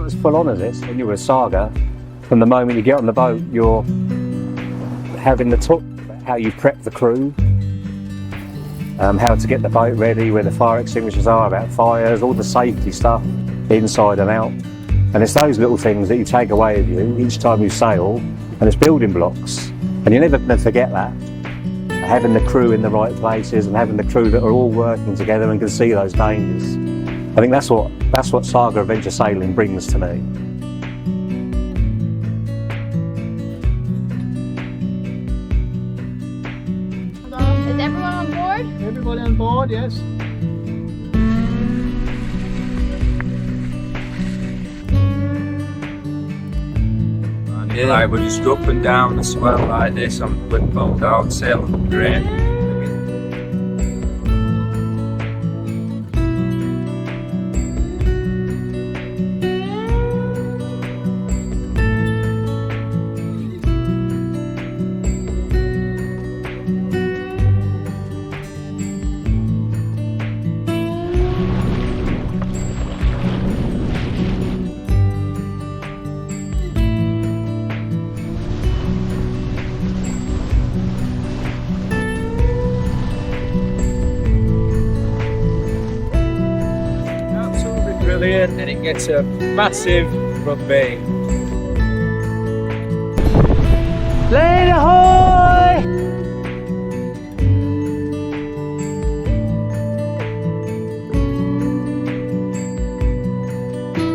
as full on as this when you're with Saga. From the moment you get on the boat, you're having the talk about how you prep the crew, how to get the boat ready, where the fire extinguishers are, about fires, all the safety stuff inside and out. And it's those little things that you take away with you each time you sail, and it's building blocks. And you're never going to forget that. Having the crew in the right places and having the crew that are all working together and can see those dangers. I think that's what Saga Adventure Sailing brings to me. Is everyone on board? Everybody on board, yes. Yeah, like we're just up and down the swell like this on the flip boat down, sailing great. Brilliant, and it gets a massive rugby.